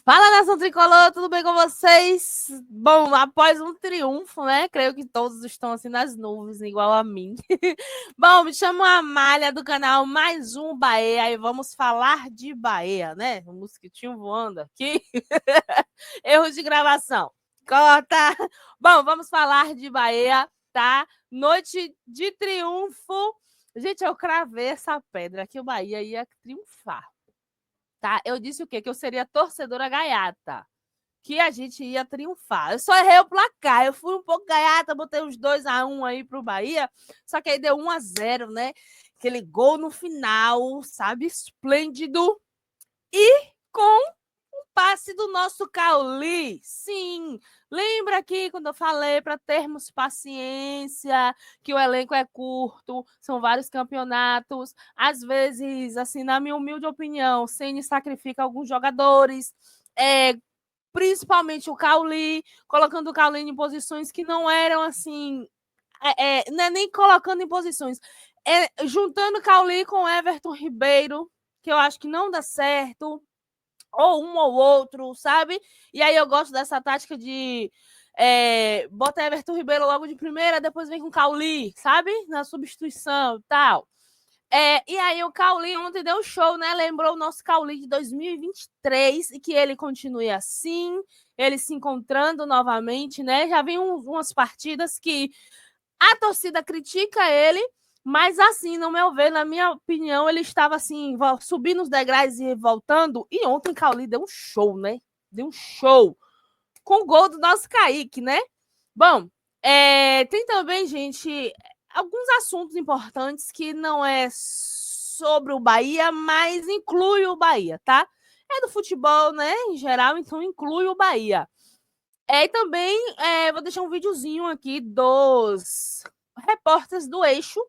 Fala, nação tricolor, tudo bem com vocês? Bom, após um triunfo, né? Creio que todos estão assim nas nuvens, igual a mim. Bom, me chamo Amália do canal Mais Um Bahia e vamos falar de Bahia, né? Um mosquitinho voando aqui. Erros de gravação. Corta! Bom, vamos falar de Bahia, tá? Noite de triunfo. Gente, eu cravei essa pedra que o Bahia ia triunfar. Tá? Eu disse o quê? Que eu seria torcedora gaiata, que a gente ia triunfar. Eu só errei o placar, eu fui um pouco gaiata, botei uns 2-1 aí pro Bahia, só que aí deu 1-0, né? Aquele gol no final, sabe? Esplêndido. E com passe do nosso Cauli. Sim, lembra aqui quando eu falei para termos paciência, que o elenco é curto, são vários campeonatos. Às vezes, assim, na minha humilde opinião, o Ceni sacrifica alguns jogadores, principalmente o Cauli, colocando o Cauli em posições que não eram assim. Não é nem colocando em posições, juntando Cauli com Everton Ribeiro, que eu acho que não dá certo, ou um ou outro, sabe? E aí eu gosto dessa tática de bota Everton Ribeiro logo de primeira, depois vem com Cauli, sabe? Na substituição e tal. E aí o Cauli ontem deu show, né? Lembrou o nosso Cauli de 2023 e que ele continue assim, ele se encontrando novamente, né? Já vem umas partidas que a torcida critica ele, mas assim, no meu ver, na minha opinião, ele estava assim, subindo os degraus e voltando. E ontem o Cauli deu um show, né? Deu um show com o gol do nosso Kaique, né? Bom, tem também, gente, alguns assuntos importantes que não é sobre o Bahia, mas inclui o Bahia, tá? É do futebol, né, em geral, então inclui o Bahia. E também vou deixar um videozinho aqui dos repórteres do Eixo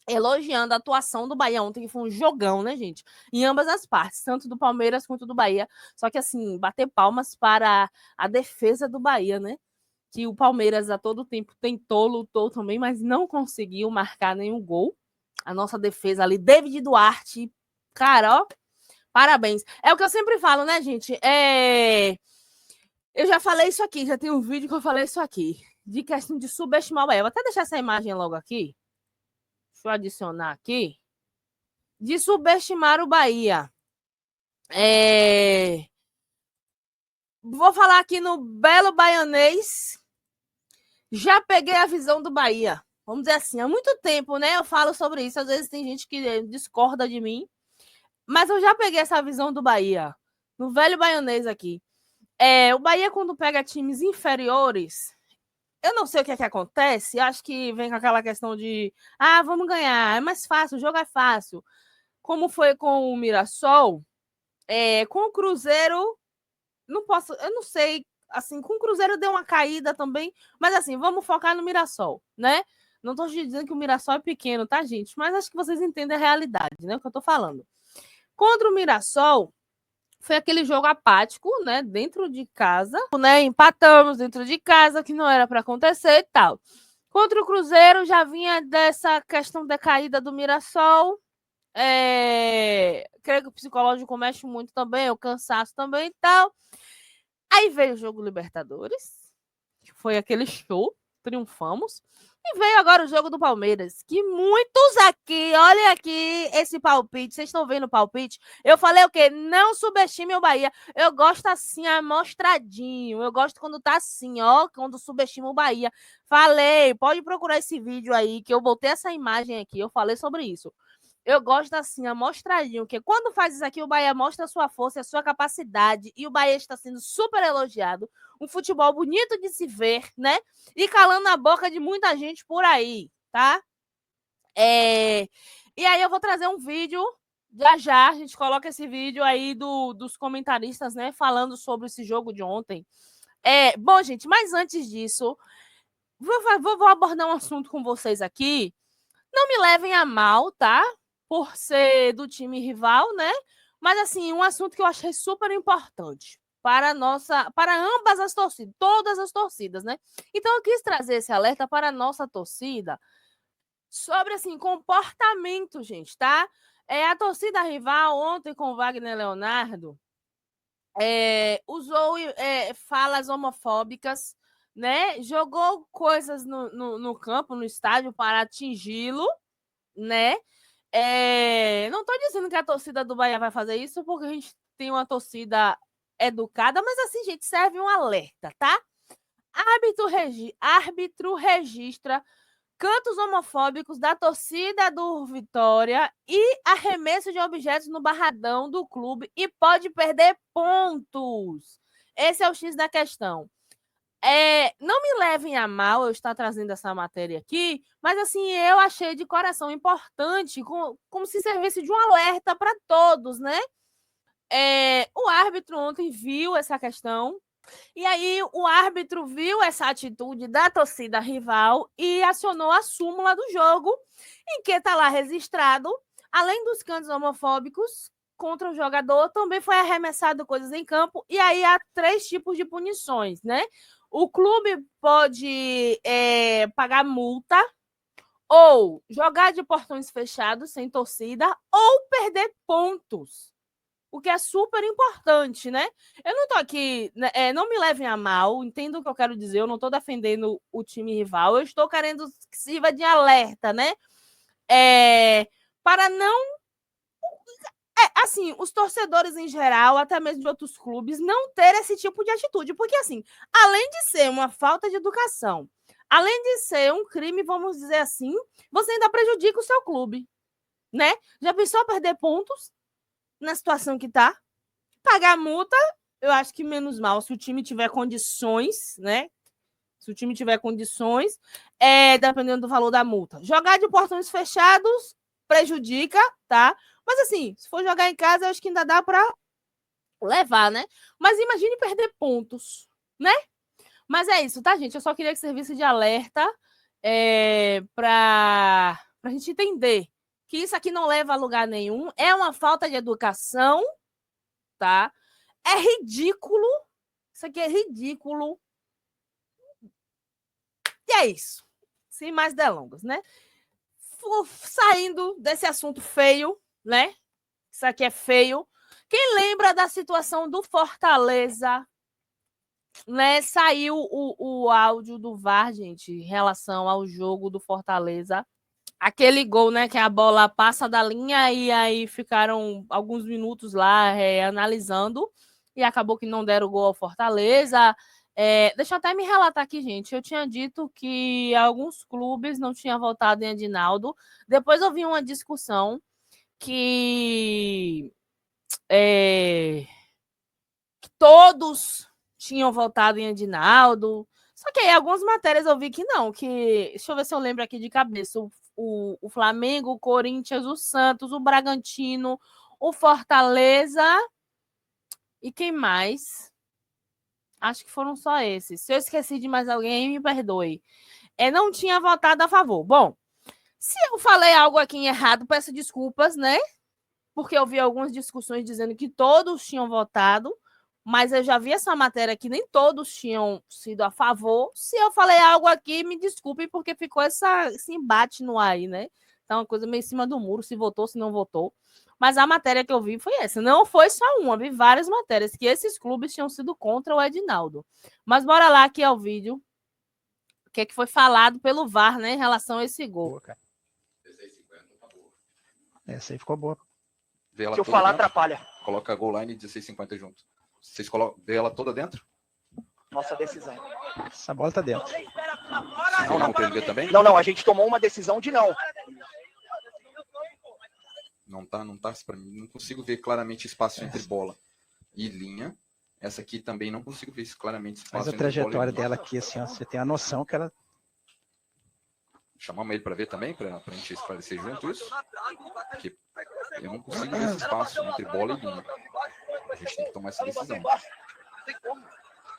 elogiando a atuação do Bahia ontem, que foi um jogão, né, gente? Em ambas as partes, tanto do Palmeiras quanto do Bahia. Só que, assim, bater palmas para a defesa do Bahia, né? Que o Palmeiras a todo tempo tentou, lutou também, mas não conseguiu marcar nenhum gol. A nossa defesa ali, David Duarte, cara, ó, parabéns. É o que eu sempre falo, né, gente? Eu já falei isso aqui, já tem um vídeo que eu falei isso aqui, de questão de subestimar o Bahia. Vou até deixar essa imagem logo aqui. Deixa eu adicionar aqui. De subestimar o Bahia. Vou falar aqui no belo baianês. Já peguei a visão do Bahia. Vamos dizer assim, há muito tempo, né? Eu falo sobre isso. Às vezes tem gente que discorda de mim. Mas eu já peguei essa visão do Bahia. No velho baianês aqui. O Bahia, quando pega times inferiores, eu não sei o que é que acontece. Acho que vem com aquela questão de vamos ganhar, é mais fácil, o jogo é fácil. Como foi com o Mirassol, com o Cruzeiro, eu não sei, assim, com o Cruzeiro deu uma caída também, mas assim, vamos focar no Mirassol, né? Não estou dizendo que o Mirassol é pequeno, tá, gente? Mas acho que vocês entendem a realidade, né? O que eu tô falando. Contra o Mirassol, foi aquele jogo apático, né? Dentro de casa, né? Empatamos dentro de casa, que não era para acontecer e tal. Contra o Cruzeiro, já vinha dessa questão da caída do Mirassol. Creio que o psicológico mexe muito também, o cansaço também e tal. Aí veio o jogo Libertadores, que foi aquele show, triunfamos. E veio agora o jogo do Palmeiras, que muitos aqui, olha aqui esse palpite, vocês estão vendo o palpite? Eu falei o quê? Não subestime o Bahia. Eu gosto assim, amostradinho. Eu gosto quando tá assim, ó, quando subestima o Bahia. Falei, pode procurar esse vídeo aí, que eu botei essa imagem aqui, eu falei sobre isso. Eu gosto assim, amostradinho, porque quando faz isso aqui, o Bahia mostra a sua força, a sua capacidade, e o Bahia está sendo super elogiado. Um futebol bonito de se ver, né? E calando a boca de muita gente por aí, tá? E aí eu vou trazer um vídeo, já, a gente coloca esse vídeo aí dos comentaristas, né? Falando sobre esse jogo de ontem. Bom, gente, mas antes disso, vou abordar um assunto com vocês aqui. Não me levem a mal, tá? Por ser do time rival, né? Mas assim, um assunto que eu achei super importante para ambas as torcidas, todas as torcidas, né? Então eu quis trazer esse alerta para a nossa torcida sobre assim, comportamento, gente, tá? A torcida rival ontem com o Wagner Leonardo usou falas homofóbicas, né? Jogou coisas no campo, no estádio, para atingi-lo, né? Não estou dizendo que a torcida do Bahia vai fazer isso, porque a gente tem uma torcida educada, mas assim, gente, serve um alerta, tá? Árbitro registra cantos homofóbicos da torcida do Vitória e arremesso de objetos no barradão do clube e pode perder pontos. Esse é o X da questão. Não me levem a mal eu estar trazendo essa matéria aqui, mas assim, eu achei de coração importante, como se servisse de um alerta para todos, né? O árbitro ontem viu essa questão, e aí o árbitro viu essa atitude da torcida rival e acionou a súmula do jogo, em que está lá registrado, além dos cantos homofóbicos contra o jogador, também foi arremessado coisas em campo, e aí há 3 tipos de punições, né? O clube pode pagar multa, ou jogar de portões fechados, sem torcida, ou perder pontos. O que é super importante, né? Eu não tô aqui, não me levem a mal, entendo o que eu quero dizer, eu não tô defendendo o time rival, eu estou querendo que sirva de alerta, né? Para não... assim, os torcedores em geral, até mesmo de outros clubes, não ter esse tipo de atitude, porque assim, além de ser uma falta de educação, além de ser um crime, vamos dizer assim, você ainda prejudica o seu clube, né? Já pensou perder pontos na situação que tá? Pagar multa, eu acho que menos mal, se o time tiver condições, né? Se o time tiver condições, dependendo do valor da multa. Jogar de portões fechados prejudica, tá? Mas assim, se for jogar em casa, eu acho que ainda dá para levar, né? Mas imagine perder pontos, né? Mas é isso, tá, gente? Eu só queria que servisse de alerta para a gente entender que isso aqui não leva a lugar nenhum, é uma falta de educação, tá? É ridículo. Isso aqui é ridículo. E é isso. Sem mais delongas, né? Saindo desse assunto feio, né? Isso aqui é feio. Quem lembra da situação do Fortaleza, né? Saiu o áudio do VAR, gente, em relação ao jogo do Fortaleza. Aquele gol, né? Que a bola passa da linha e aí ficaram alguns minutos lá analisando e acabou que não deram o gol ao Fortaleza. Deixa eu até me relatar aqui, gente. Eu tinha dito que alguns clubes não tinham votado em Edinaldo. Depois eu vi uma discussão que todos tinham votado em Edinaldo. Só que aí algumas matérias eu vi que não, que... Deixa eu ver se eu lembro aqui de cabeça. O Flamengo, o Corinthians, o Santos, o Bragantino, o Fortaleza e quem mais? Acho que foram só esses. Se eu esqueci de mais alguém, me perdoe. Não tinha votado a favor. Bom, se eu falei algo aqui errado, peço desculpas, né? Porque eu vi algumas discussões dizendo que todos tinham votado, mas eu já vi essa matéria que nem todos tinham sido a favor. Se eu falei algo aqui, me desculpem, porque ficou esse embate no ar aí, né? Então, uma coisa meio em cima do muro, se votou, se não votou. Mas a matéria que eu vi foi essa. Não foi só uma, vi várias matérias que esses clubes tinham sido contra o Edinaldo. Mas bora lá aqui ao vídeo. O que é que foi falado pelo VAR, né, em relação a esse gol. Boa, cara. Essa aí ficou boa. Vê ela Se eu falar, dentro, atrapalha. coloca a goal line 16,50 junto. Vocês vê ela toda dentro? Nossa decisão. Essa bola tá dentro. Não, querem ver também? Não, a gente tomou uma decisão de não. Não tá para mim. Não consigo ver claramente espaço entre bola e linha. Essa aqui também não consigo ver claramente espaço Mas a entre bola e trajetória linha. dela aqui, assim, ó, você tem a noção que ela... Chamamos ele para ver também, para a gente esclarecer junto isso. Porque eu não consigo ver esse espaço entre bola e linha. A gente tem que tomar essa decisão.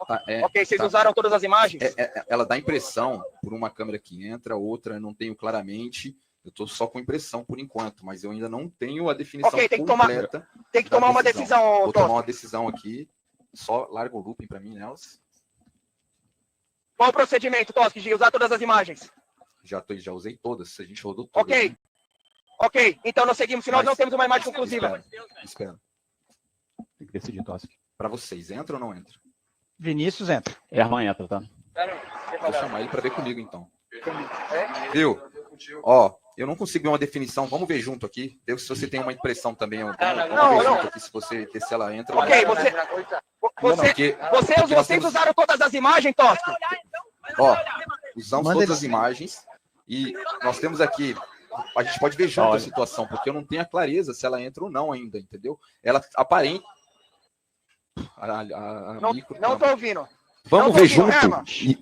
Tá, Ok, vocês usaram todas as imagens? Ela dá impressão por uma câmera que entra, outra não tenho claramente. Eu estou só com impressão por enquanto, mas eu ainda não tenho a definição completa. Tem que tomar uma decisão. Vou tomar uma decisão aqui. Só larga o looping para mim nelas. Qual o procedimento, Toschi, de usar todas as imagens? Já usei todas. A gente rodou todas. Ok. Né? Ok, então nós seguimos. Se nós não temos uma imagem conclusiva. Espera. Tem que decidir, Toschi. Para vocês, entra ou não entra? Vinícius entra. Herman entra, tá? Vou chamar ele para ver comigo, então. Viu? Ó, eu não consigo ver uma definição. Vamos ver junto aqui. Vê se você tem uma impressão também. Vamos ver junto aqui se ela entra. Ok, vocês temos... usaram todas as imagens, Tosco? Ó, usamos todas as imagens e nós temos aqui, a gente pode ver junto a situação, porque eu não tenho a clareza se ela entra ou não ainda, entendeu? Ela aparenta... Não tô ouvindo. Vamos ver junto.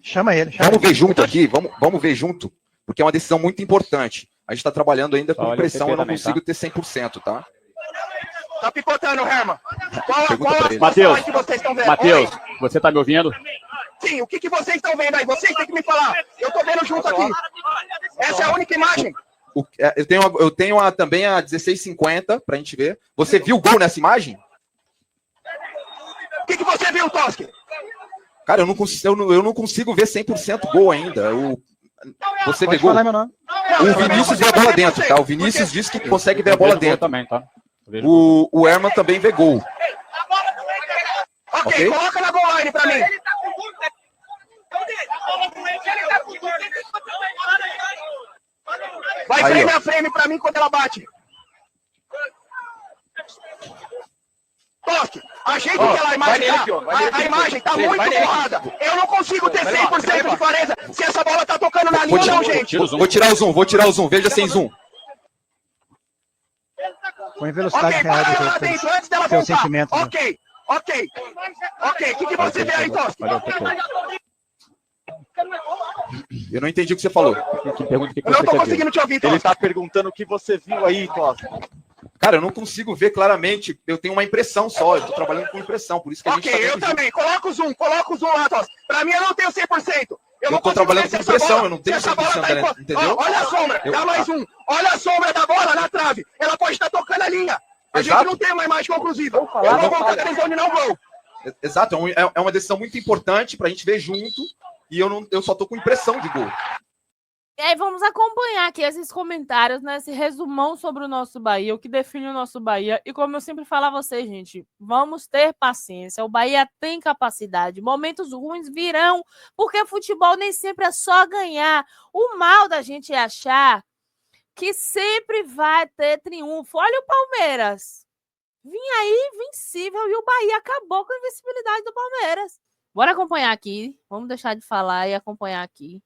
Chama ele. Vamos ver junto aqui, vamos ver junto, porque é uma decisão muito importante. A gente está trabalhando ainda com impressão, eu não consigo ter 100%, tá? Tá picotando, Herman. Qual a Matheus, situação que vocês estão vendo? Matheus, você tá me ouvindo? Sim, o que vocês estão vendo aí? Vocês têm que me falar. Eu tô vendo junto aqui. Essa é a única imagem. Eu tenho também a 1650 pra gente ver. Você viu o gol nessa imagem? O que você viu, Toschi? Cara, eu não consigo ver 100% gol ainda. Você vê gol? O Vinícius vê a bola dentro, tá? O Vinícius disse que consegue ver a bola dentro. Também, tá? O Herman também vê gol. Ok, coloca na goal line pra mim. Vai frame a frame pra mim quando ela bate. Toque, ajeita aquela imagem. A imagem tá muito borrada. Eu não consigo ter 100% de clareza se essa bola tá tocando na linha ou não, gente. Vou tirar o zoom, veja sem zoom. Põe velocidade real do jogo. Antes dela Seu sentimento. Ok. O que você vê aí, Toschi? Eu não entendi o que você falou. Eu não tô conseguindo te ouvir, Toschi. Ele tá perguntando o que você viu aí, Toschi. Cara, eu não consigo ver claramente. Eu tenho uma impressão só. Eu tô trabalhando com impressão. Por isso que a gente eu também. Coloca o zoom lá, Toschi. Pra mim, eu não tenho 100%. Eu tô trabalhando com impressão. Eu não tenho 100%, entendeu? Olha a sombra. Dá mais um. Olha a sombra da bola na trave. Ela pode estar tocando a linha. A gente não tem uma imagem conclusiva. Eu vou voltar a decisão de não gol. Exato. É uma decisão muito importante pra gente ver junto. E eu só tô com impressão de gol. E aí vamos acompanhar aqui esses comentários, né? Esse resumão sobre o nosso Bahia, o que define o nosso Bahia. E como eu sempre falo a vocês, gente, vamos ter paciência. O Bahia tem capacidade. Momentos ruins virão, porque futebol nem sempre é só ganhar. O mal da gente é achar que sempre vai ter triunfo. Olha o Palmeiras. Vinha aí invencível e o Bahia acabou com a invencibilidade do Palmeiras. Bora acompanhar aqui. Vamos deixar de falar e acompanhar aqui.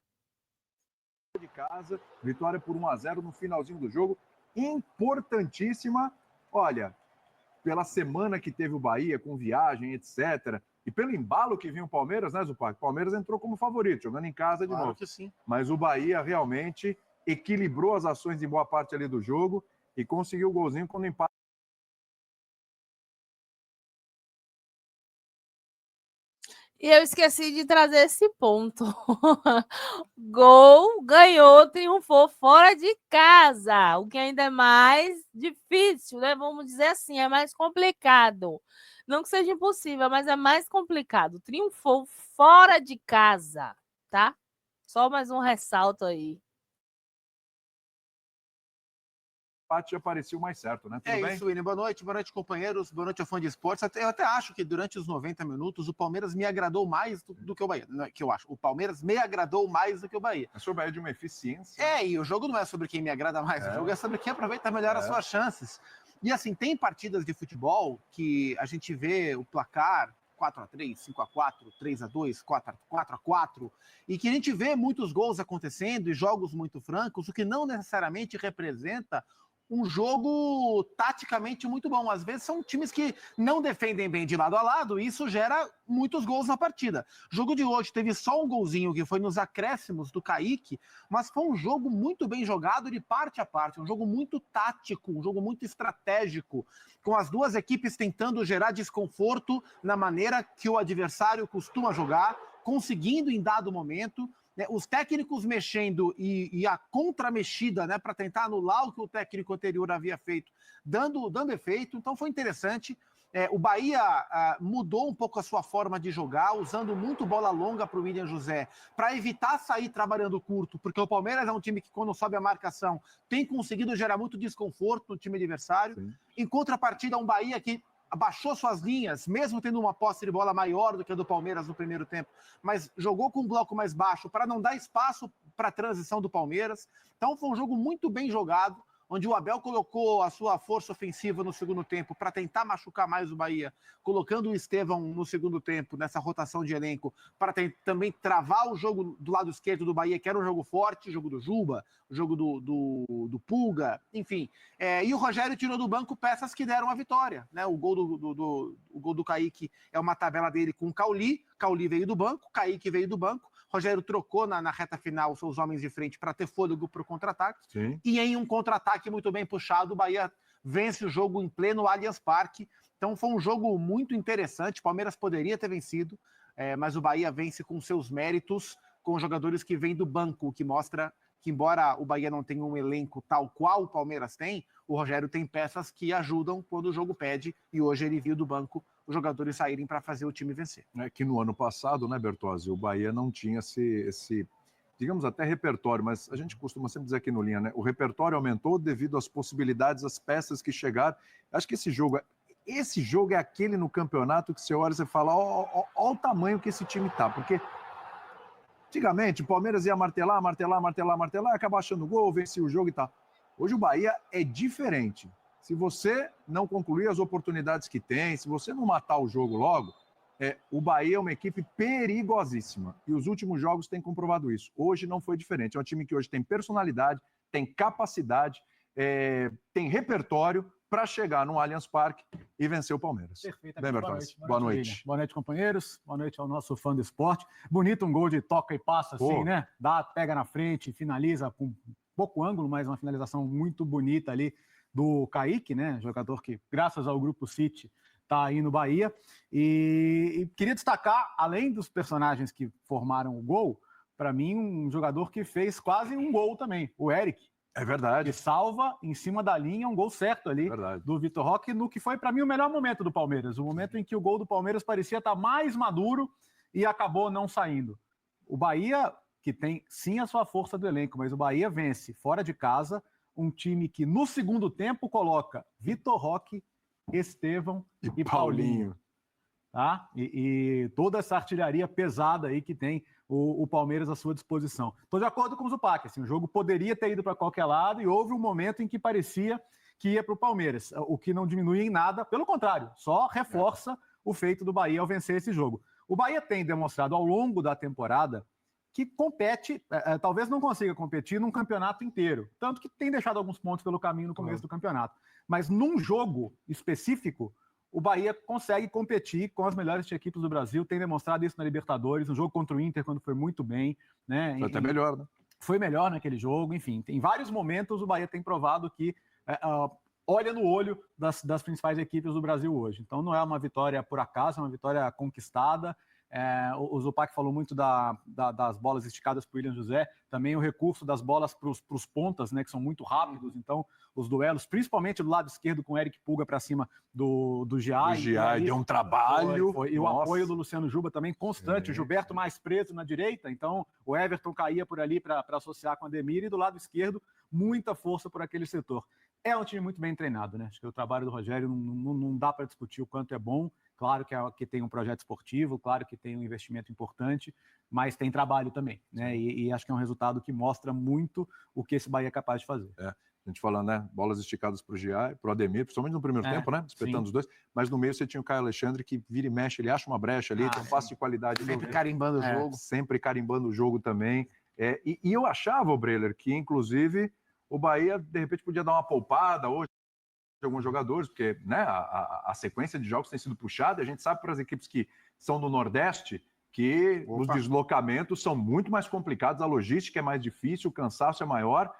De casa, vitória por 1-0 no finalzinho do jogo, importantíssima. Olha, pela semana que teve o Bahia, com viagem, etc., e pelo embalo que vinha o Palmeiras, né, Zupac? O Palmeiras entrou como favorito, jogando em casa de novo. Que sim. Mas o Bahia realmente equilibrou as ações em boa parte ali do jogo e conseguiu o golzinho quando o empate. E eu esqueci de trazer esse ponto. Gol, ganhou, triunfou fora de casa. O que ainda é mais difícil, né? Vamos dizer assim, é mais complicado. Não que seja impossível, mas é mais complicado. Triunfou fora de casa, tá? Só mais um ressalto aí. empate já parecia o mais certo, né? Tudo bem? Isso, William. Boa noite, companheiros, boa noite ao fã de esportes. Eu até acho que durante os 90 minutos o Palmeiras me agradou mais do que o Bahia. Não é que eu acho. O Palmeiras me agradou mais do que o Bahia. É sobre o Bahia de uma eficiência. E o jogo não é sobre quem me agrada mais, o jogo é sobre quem aproveita melhor as suas chances. E assim, tem partidas de futebol que a gente vê o placar 4-3, 5-4, 3-2, 4-4, e que a gente vê muitos gols acontecendo e jogos muito francos, o que não necessariamente representa um jogo taticamente muito bom. Às vezes são times que não defendem bem de lado a lado e isso gera muitos gols na partida. O jogo de hoje teve só um golzinho que foi nos acréscimos do Kaique, mas foi um jogo muito bem jogado de parte a parte, um jogo muito tático, um jogo muito estratégico, com as duas equipes tentando gerar desconforto na maneira que o adversário costuma jogar, conseguindo em dado momento, né, os técnicos mexendo e a contramexida, né, para tentar anular o que o técnico anterior havia feito, dando efeito. Então foi interessante. O Bahia mudou um pouco a sua forma de jogar, usando muito bola longa para o William José, para evitar sair trabalhando curto, porque o Palmeiras é um time que, quando sobe a marcação, tem conseguido gerar muito desconforto no time adversário. Sim. Em contrapartida, um Bahia que abaixou suas linhas, mesmo tendo uma posse de bola maior do que a do Palmeiras no primeiro tempo, mas jogou com um bloco mais baixo para não dar espaço para a transição do Palmeiras. Então foi um jogo muito bem jogado, onde o Abel colocou a sua força ofensiva no segundo tempo para tentar machucar mais o Bahia, colocando o Estevão no segundo tempo, nessa rotação de elenco, para também travar o jogo do lado esquerdo do Bahia, que era um jogo forte, o jogo do Juba, o jogo do Pulga, enfim. E o Rogério tirou do banco peças que deram a vitória, né? O gol do Kaique é uma tabela dele com o Cauli veio do banco, Kaique veio do banco, Rogério trocou na reta final os seus homens de frente para ter fôlego para o contra-ataque. E em um contra-ataque muito bem puxado, o Bahia vence o jogo em pleno Allianz Parque. Então foi um jogo muito interessante. O Palmeiras poderia ter vencido, mas o Bahia vence com seus méritos, com jogadores que vêm do banco, o que mostra que, embora o Bahia não tenha um elenco tal qual o Palmeiras tem, o Rogério tem peças que ajudam quando o jogo pede, e hoje ele viu do banco os jogadores saírem para fazer o time vencer. É que no ano passado, né, Bertozzi, o Bahia não tinha esse, digamos, até repertório, mas a gente costuma sempre dizer aqui no Linha, né? O repertório aumentou devido às possibilidades, às peças que chegaram. Acho que esse jogo é aquele no campeonato que você olha e você fala, ó o tamanho que esse time tá, porque antigamente o Palmeiras ia martelar, acaba achando gol, vencia o jogo e tal. Hoje o Bahia é diferente. Se você não concluir as oportunidades que tem, se você não matar o jogo logo, o Bahia é uma equipe perigosíssima. E os últimos jogos têm comprovado isso. Hoje não foi diferente. É um time que hoje tem personalidade, tem capacidade, tem repertório para chegar no Allianz Parque e vencer o Palmeiras. Perfeito. Bem, Bertozzi. Boa noite. Boa noite, companheiros. Boa noite ao nosso fã do esporte. Bonito um gol de toca e passa, assim, né? Pega na frente, finaliza com pouco ângulo, mas uma finalização muito bonita ali do Kaique, né? Jogador que, graças ao Grupo City, está aí no Bahia. E queria destacar, além dos personagens que formaram o gol, para mim, um jogador que fez quase um gol também, o Eric. É verdade. Que salva em cima da linha um gol certo ali do Vitor Roque, no que foi, para mim, o melhor momento do Palmeiras. O momento em que o gol do Palmeiras parecia estar mais maduro e acabou não saindo. O Bahia, que tem sim a sua força do elenco, mas o Bahia vence fora de casa um time que no segundo tempo coloca Vitor Roque, Estevão e Paulinho. Tá? E toda essa artilharia pesada aí que tem o Palmeiras à sua disposição. Estou de acordo com o Zupac, assim, o jogo poderia ter ido para qualquer lado e houve um momento em que parecia que ia para o Palmeiras, o que não diminui em nada, pelo contrário, só reforça o feito do Bahia ao vencer esse jogo. O Bahia tem demonstrado ao longo da temporada que compete, talvez não consiga competir num campeonato inteiro, tanto que tem deixado alguns pontos pelo caminho no começo do campeonato. Mas num jogo específico, o Bahia consegue competir com as melhores equipes do Brasil, tem demonstrado isso na Libertadores, no jogo contra o Inter, quando foi muito bem. Né? Foi até melhor, né? Foi melhor naquele jogo, enfim. Em vários momentos o Bahia tem provado que olha no olho das principais equipes do Brasil hoje. Então não é uma vitória por acaso, é uma vitória conquistada. O Zupac falou muito das bolas esticadas para o William José, também o recurso das bolas para os pontas, né, que são muito rápidos, então os duelos, principalmente do lado esquerdo com o Eric Pulga para cima do Giai. O Giai deu um trabalho. E o apoio do Luciano Juba também constante, o Gilberto mais preso na direita, então o Everton caía por ali para associar com a Ademir, e do lado esquerdo muita força por aquele setor. É um time muito bem treinado, né? Acho que o trabalho do Rogério não dá para discutir o quanto é bom. Claro que tem um projeto esportivo, claro que tem um investimento importante, mas tem trabalho também, né? E acho que é um resultado que mostra muito o que esse Bahia é capaz de fazer. A gente falando, né? Bolas esticadas para o Giai, para o Ademir, principalmente no primeiro tempo, né? Espetando os dois. Mas no meio você tinha o Caio Alexandre, que vira e mexe, ele acha uma brecha ali, tem um passe de qualidade. Sempre carimbando o jogo. Sempre carimbando o jogo também. E eu achava, Breler, que inclusive o Bahia, de repente, podia dar uma poupada hoje de alguns jogadores, porque, né, a sequência de jogos tem sido puxada, a gente sabe para as equipes que são do Nordeste que os deslocamentos são muito mais complicados, a logística é mais difícil, o cansaço é maior,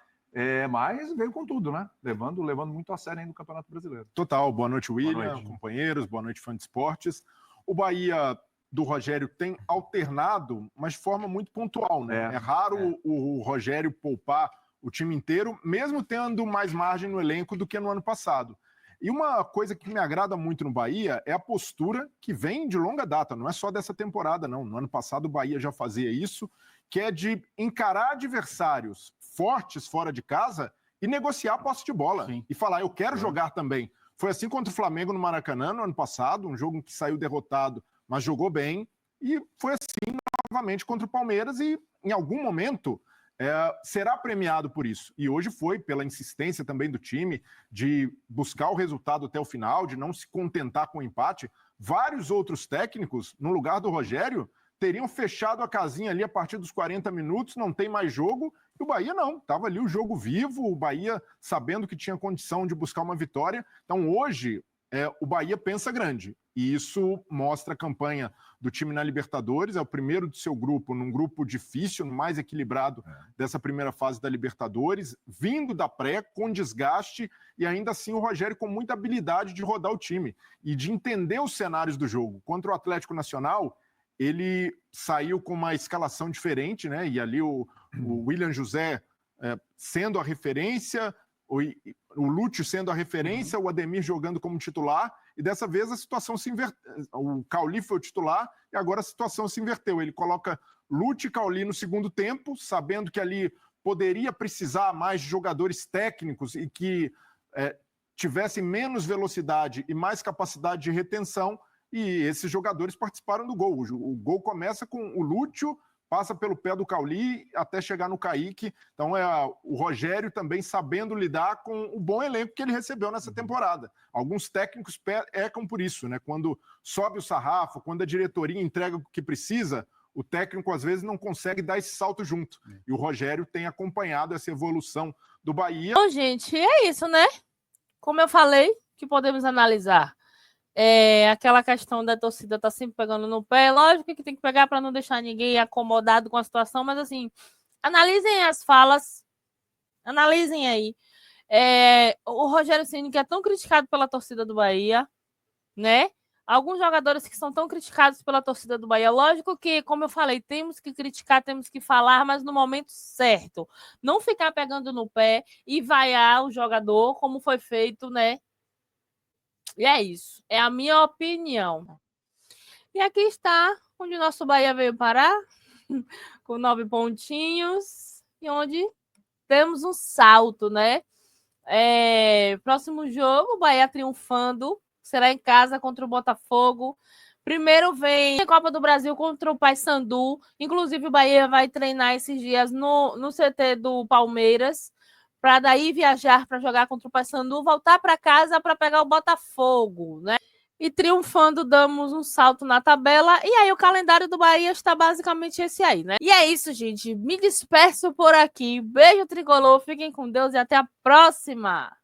mas veio com tudo, né? Levando muito a sério ainda o Campeonato Brasileiro. Total. Boa noite, William, boa noite, companheiros, boa noite, fã de esportes. O Bahia do Rogério tem alternado, mas de forma muito pontual, né? É raro o Rogério poupar o time inteiro, mesmo tendo mais margem no elenco do que no ano passado. E uma coisa que me agrada muito no Bahia é a postura que vem de longa data, não é só dessa temporada, não. No ano passado o Bahia já fazia isso, que é de encarar adversários fortes fora de casa e negociar a posse de bola. Sim. E falar, eu quero jogar também. Foi assim contra o Flamengo no Maracanã no ano passado, um jogo em que saiu derrotado, mas jogou bem. E foi assim novamente contra o Palmeiras e, em algum momento, será premiado por isso. E hoje foi pela insistência também do time de buscar o resultado até o final, de não se contentar com o empate. Vários outros técnicos, no lugar do Rogério, teriam fechado a casinha ali a partir dos 40 minutos, não tem mais jogo, e o Bahia não. Estava ali o jogo vivo, o Bahia sabendo que tinha condição de buscar uma vitória. Então hoje o Bahia pensa grande. E isso mostra a campanha do time na Libertadores. É o primeiro do seu grupo, num grupo difícil, mais equilibrado dessa primeira fase da Libertadores, vindo da pré, com desgaste, e ainda assim o Rogério com muita habilidade de rodar o time e de entender os cenários do jogo. Contra o Atlético Nacional, ele saiu com uma escalação diferente, né? E ali o William José sendo a referência, o Lúcio sendo a referência, o Ademir jogando como titular, e dessa vez a situação se inverteu. O Cauli foi o titular e agora a situação se inverteu. Ele coloca Lúcio e Cauli no segundo tempo, sabendo que ali poderia precisar mais de jogadores técnicos e que tivessem menos velocidade e mais capacidade de retenção, e esses jogadores participaram do gol. O gol começa com o Lúcio, passa pelo pé do Cauli até chegar no Kaique. Então o Rogério também sabendo lidar com o bom elenco que ele recebeu nessa temporada. Alguns técnicos pecam por isso, né? Quando sobe o sarrafo, quando a diretoria entrega o que precisa, o técnico às vezes não consegue dar esse salto junto. E o Rogério tem acompanhado essa evolução do Bahia. Bom, gente, é isso, né? Como eu falei, que podemos analisar. Aquela questão da torcida tá sempre pegando no pé, lógico que tem que pegar para não deixar ninguém acomodado com a situação, mas assim, analisem as falas, analisem aí. O Rogério Ceni, que é tão criticado pela torcida do Bahia, né? Alguns jogadores que são tão criticados pela torcida do Bahia, lógico que, como eu falei, temos que criticar, temos que falar, mas no momento certo. Não ficar pegando no pé e vaiar o jogador, como foi feito, né? E é isso, é a minha opinião. E aqui está onde o nosso Bahia veio parar, com 9 pontinhos, e onde temos um salto, né? Próximo jogo, o Bahia triunfando, será em casa contra o Botafogo. Primeiro vem a Copa do Brasil contra o Paysandu, inclusive o Bahia vai treinar esses dias no CT do Palmeiras, para daí viajar para jogar contra o Paysandu, voltar para casa para pegar o Botafogo, né? E triunfando, damos um salto na tabela. E aí o calendário do Bahia está basicamente esse aí, né? E é isso, gente. Me despeço por aqui. Beijo tricolor, fiquem com Deus e até a próxima!